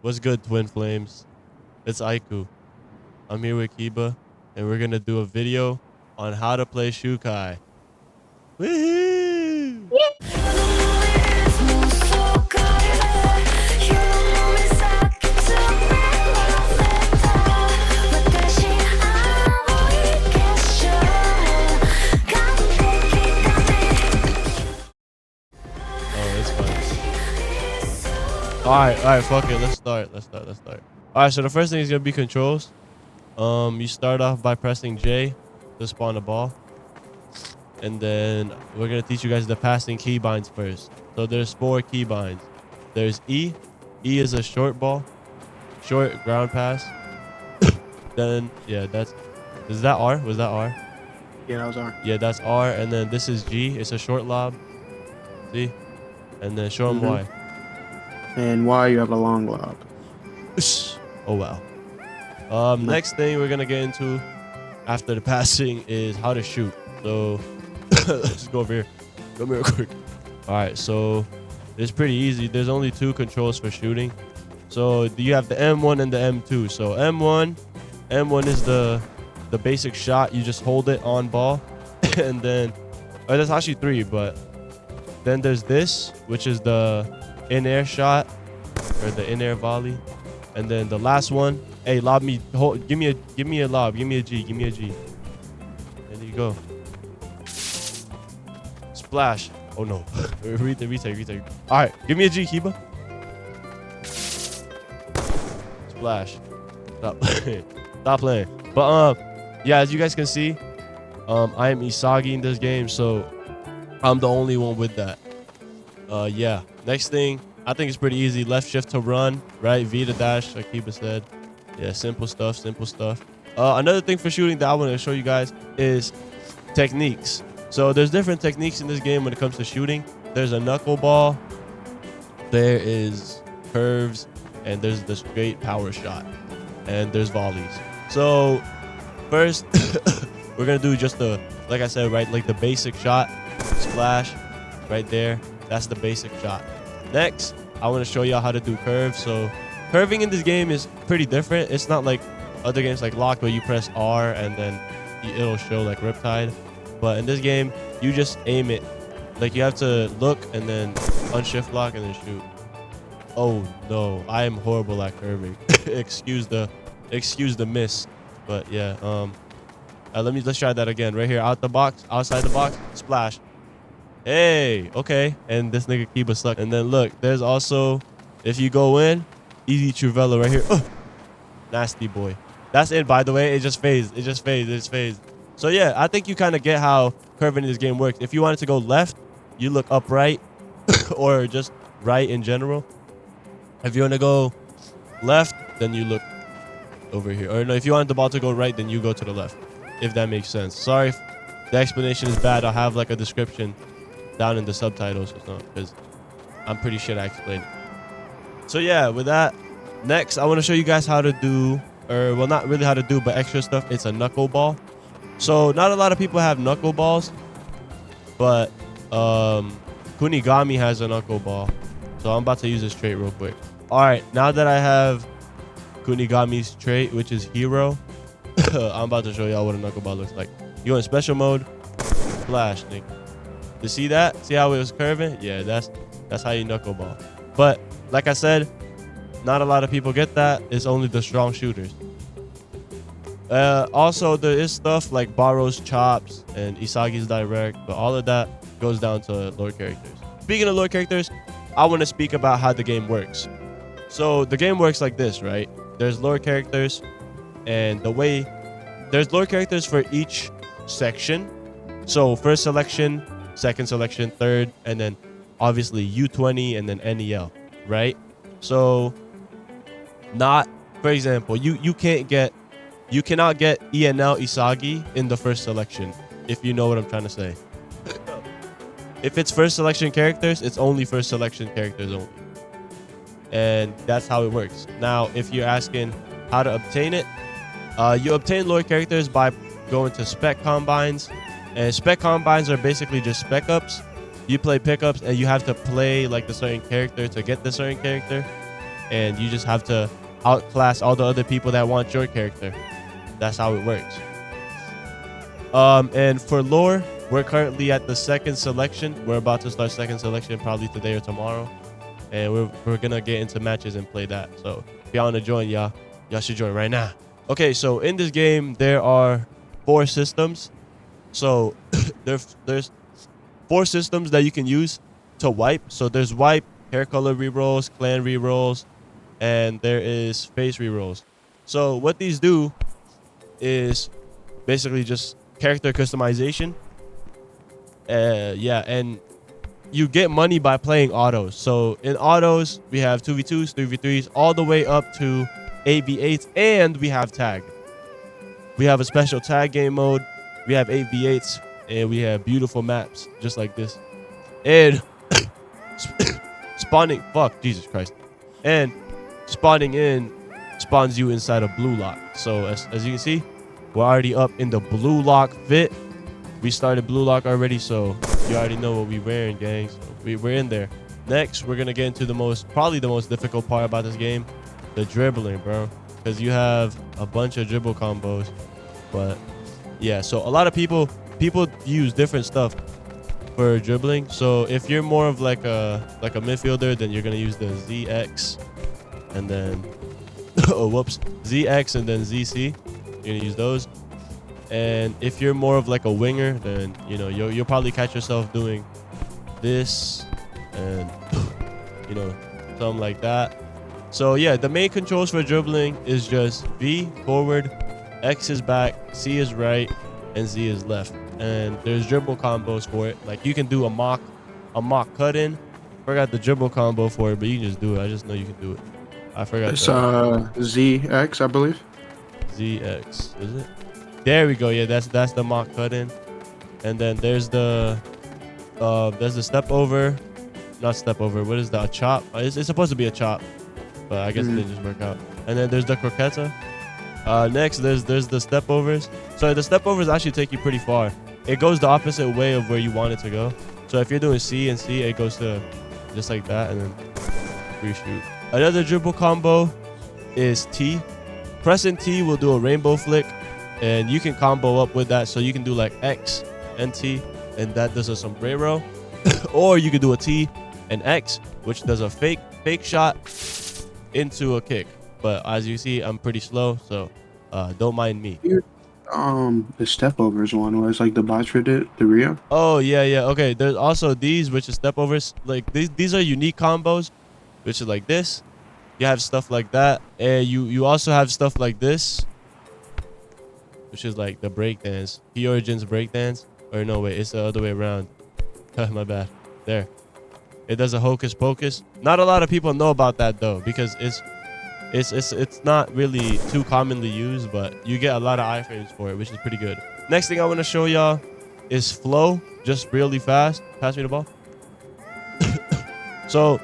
What's good, Twin Flames? It's Aiku. I'm here with Kiba, and we're gonna do a video on how to play Shukai. Woohoo! Oh, it's fun. All right, fuck it. Let's start. All right, so the first thing is gonna be controls. You start off by pressing J to spawn a ball, and then we're gonna teach you guys the passing keybinds first. So there's 4 keybinds. There's E. E is a short ball, short ground pass. Then is that R? Was that R? Yeah, that was R. Yeah, that's R. And then this is G. It's a short lob. See? And then show them Y. And Y, you have a long lob. Oh wow. Next thing we're gonna get into after the passing is how to shoot. So let's go over here. Come here real quick. All right, so it's pretty easy. There's only 2 controls for shooting. So you have the M1 and the M2. So M1 is the basic shot. You just hold it on ball, and then there's actually 3, but then there's this, which is the in-air shot or the in-air volley, and then the last one. Hey, lob me. Give me a lob. Give me a G. There you go. Splash. Oh no. retake. All right, give me a G, Kiba. Splash. Stop playing. But yeah, as you guys can see, I am Isagi in this game, so I'm the only one with that. Yeah. Next thing, I think it's pretty easy. Left shift to run, right? V to dash, like Kiba said. Yeah, simple stuff. Another thing for shooting that I want to show you guys is techniques. So there's different techniques in this game when it comes to shooting. There's a knuckleball, there is curves, and there's the straight power shot, and there's volleys. So first, we're gonna do just like I said, right, like the basic shot, splash, right there. That's the basic shot. Next, I want to show y'all how to do curves. So curving in this game is pretty different. It's not like other games like Lock where you press R and then it'll show like Riptide. But in this game, you just aim it. Like you have to look and then unshift lock and then shoot. Oh no, I am horrible at curving. excuse the miss. But yeah, let's try that again. Right here, outside the box, splash. Hey, okay. And this nigga Kiba stuck. And then look, there's also, if you go in, easy Truvella right here. Nasty boy. That's it, by the way. It just phased. So yeah, I think you kind of get how curving in this game works. If you wanted to go left, you look upright or just right in general. If you want to go left, then you look over here. Or no, if you want the ball to go right, then you go to the left, if that makes sense. Sorry if the explanation is bad. I'll have like a description down in the subtitles or something, because I'm pretty sure I explained it. So yeah, with that, next I want to show you guys how to do, or well, not really how to do, but extra stuff. It's a knuckleball. So not a lot of people have knuckleballs, but Kunigami has a knuckleball. So I'm about to use this trait real quick. All right, now that I have Kunigami's trait, which is hero, I'm about to show y'all what a knuckleball looks like. You go in special mode, flash, nigga. You see that? See how it was curving? Yeah, that's how you knuckleball. But like I said, not a lot of people get that. It's only the strong shooters. Also, there is stuff like Baro's chops and Isagi's direct, but all of that goes down to lore characters. Speaking of lore characters, I want to speak about how the game works. So the game works like this, right? There's lore characters, and there's lore characters for each section. So first selection, second selection, third, and then obviously U20 and then NEL, right? So for example, you cannot get ENL Isagi in the first selection, if you know what I'm trying to say. If it's first selection characters, it's only first selection characters only. And that's how it works. Now, if you're asking how to obtain it, you obtain lore characters by going to spec combines. And spec combines are basically just spec ups. You play pickups and you have to play like the certain character to get the certain character. and you just have to outclass all the other people that want your character. That's how it works. And for lore, we're currently at the second selection. We're about to start second selection probably today or tomorrow, and we're gonna get into matches and play that. So if y'all wanna join, y'all should join right now. Okay, so in this game there are 4 systems. So there's 4 systems that you can use to wipe. So there's wipe, hair color rerolls, clan rerolls, and there is face rerolls. So what these do is basically just character customization. Yeah, and you get money by playing autos. So in autos, we have 2v2s, 3v3s, all the way up to 8v8s, and we have tag. We have a special tag game mode. We have 8v8s, and we have beautiful maps just like this. And spawning, fuck, Jesus Christ. And spawning in spawns you inside a blue lock. So as you can see, we're already up in the blue lock fit. We started blue lock already, so you already know what we wearing, gang. So we're in there. Next, we're gonna get into probably the most difficult part about this game, the dribbling, bro. Because you have a bunch of dribble combos. But yeah, so a lot of people use different stuff for dribbling. So if you're more of like a midfielder, then you're gonna use the ZX, and then oh whoops, ZX and then ZC. You're gonna use those. And if you're more of like a winger, then you know you'll probably catch yourself doing this and you know something like that. So yeah, the main controls for dribbling is just V forward, X is back, C is right, and Z is left. And there's dribble combos for it. Like you can do a mock cut in. Forgot the dribble combo for it, but you can just do it. I just know you can do it. I forgot. It's ZX, I believe. ZX, is it? There we go. Yeah, that's the mock cut in. And then there's the step over, not step over. What is that? A chop? It's supposed to be a chop, but I guess it didn't just work out. And then there's the croqueta. Next, there's the step overs. So the step overs actually take you pretty far. It goes the opposite way of where you want it to go. So if you're doing C and C, it goes to just like that, and then free shoot. Another dribble combo is T. Pressing T will do a rainbow flick, and you can combo up with that. So you can do like X and T, and that does a sombrero. Or you could do a T and X, which does a fake shot into a kick. But as you see, I'm pretty slow, so don't mind me. The step overs one was like the Batra did, the Rio. Oh yeah. Okay, there's also these, which is step overs. Like these are unique combos, which is like this. You have stuff like that, and you also have stuff like this, which is like the breakdance. Key Origins breakdance. Or no, wait, it's the other way around. My bad. There. It does a hocus pocus. Not a lot of people know about that though, because it's not really too commonly used, but you get a lot of iframes for it, which is pretty good. Next thing I want to show y'all is flow, just really fast. Pass me the ball. So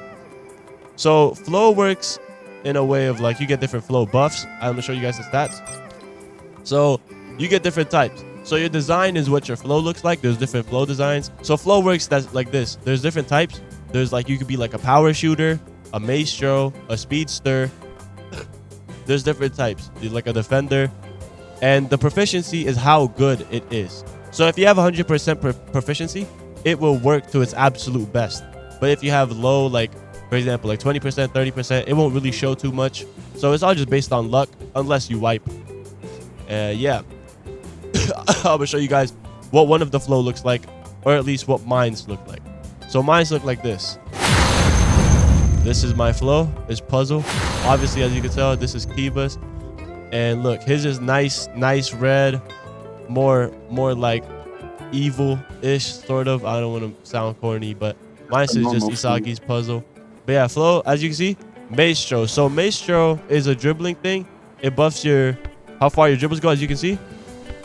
flow works in a way of like you get different flow buffs. I'm gonna show you guys the stats. So you get different types. So your design is what your flow looks like. There's different flow designs. So flow works that's like this. There's different types. There's like you could be like a power shooter, a maestro, a speedster. There's different types. There's like a defender, and the proficiency is how good it is. So if you have 100% proficiency, it will work to its absolute best. But if you have low, like for example, like 20%, 30%, it won't really show too much. So it's all just based on luck, unless you wipe. Yeah. I'm gonna show you guys what one of the flow looks like, or at least what mine's look like. So mine's look like this. This is my flow. It's puzzle. Obviously, as you can tell, this is Kiba's. And look, his is nice red, more like evil-ish sort of. I don't want to sound corny, but mine's is just Isagi's puzzle. But yeah, flow, as you can see, maestro. So maestro is a dribbling thing. It buffs how far your dribbles go. As you can see,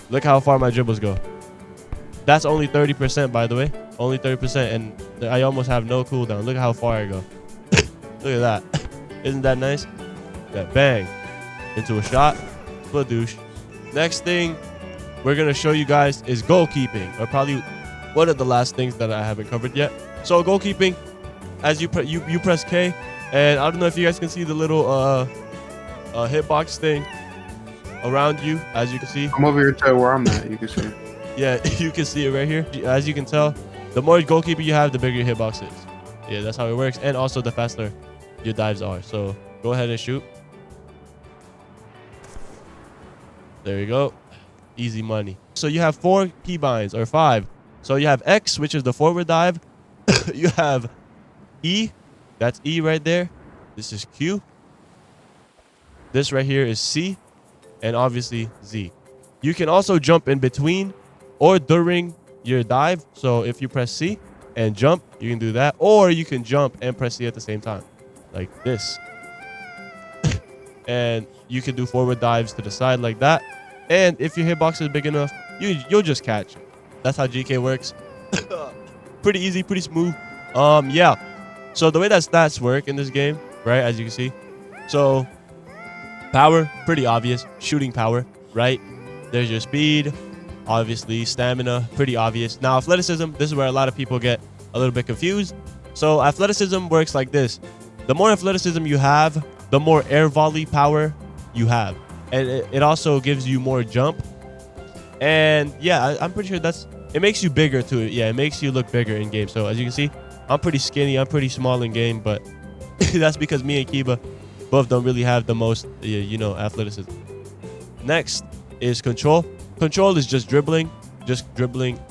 look how far my dribbles go. That's only 30%, by the way. Only 30%, and I almost have no cooldown. Look at how far I go. Look at that. Isn't that nice? That bang into a shot. Badoosh. Next thing we're gonna show you guys is goalkeeping, or probably one of the last things that I haven't covered yet. So goalkeeping, as you press K, And I don't know if you guys can see the little hitbox thing around you, as you can see. I'm over here to where I'm at. You can see. Yeah, you can see it right here. As you can tell, the more goalkeeper you have, the bigger your hitbox is. Yeah, that's how it works. And also the faster your dives are. So go ahead and shoot. There you go. Easy money. So you have 4 keybinds, or 5. So you have X, which is the forward dive. You have E. That's E right there. This is Q. This right here is C. And obviously Z. You can also jump in between or during your dive. So if you press C and jump, you can do that. Or you can jump and press C at the same time. Like this. And you can do forward dives to the side like that. And if your hitbox is big enough, you'll just catch it. That's how GK works. Pretty easy, pretty smooth. Yeah. So the way that stats work in this game, right, as you can see. So power, pretty obvious. Shooting power, right? There's your speed, obviously. Stamina, pretty obvious. Now athleticism, this is where a lot of people get a little bit confused. So athleticism works like this. The more athleticism you have, the more air volley power you have. And it also gives you more jump. And yeah, I'm pretty sure it makes you bigger too. Yeah, it makes you look bigger in game. So as you can see, I'm pretty skinny. I'm pretty small in game, but that's because me and Kiba both don't really have the most, athleticism. Next is control. Control is just dribbling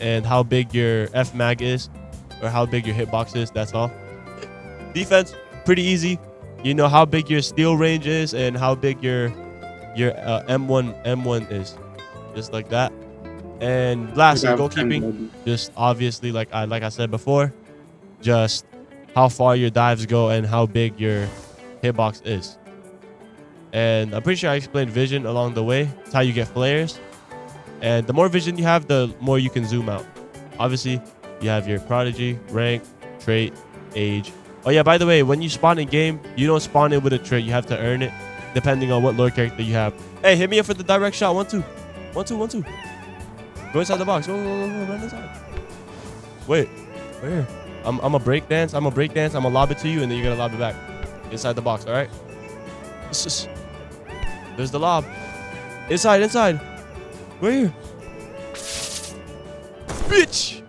and how big your F mag is, or how big your hitbox is. That's all. Defense, pretty easy. You know how big your steal range is and how big your M1 is, just like that. And lastly, goalkeeping, just obviously like I said before, just how far your dives go and how big your hitbox is. And I'm pretty sure I explained vision along the way. It's how you get flares. And the more vision you have, the more you can zoom out. Obviously, you have your prodigy, rank, trait, age. Oh yeah, by the way, when you spawn in game, you don't spawn in with a trait. You have to earn it, depending on what lore character you have. Hey, hit me up for the direct shot. 1 2. 1 2 1 2. Go inside the box. Go, run inside. Wait, right here. I'm a break dance. I'm gonna lob it to you, and then you're gonna lob it back inside the box. All right. There's the lob. Inside. Right here. Bitch.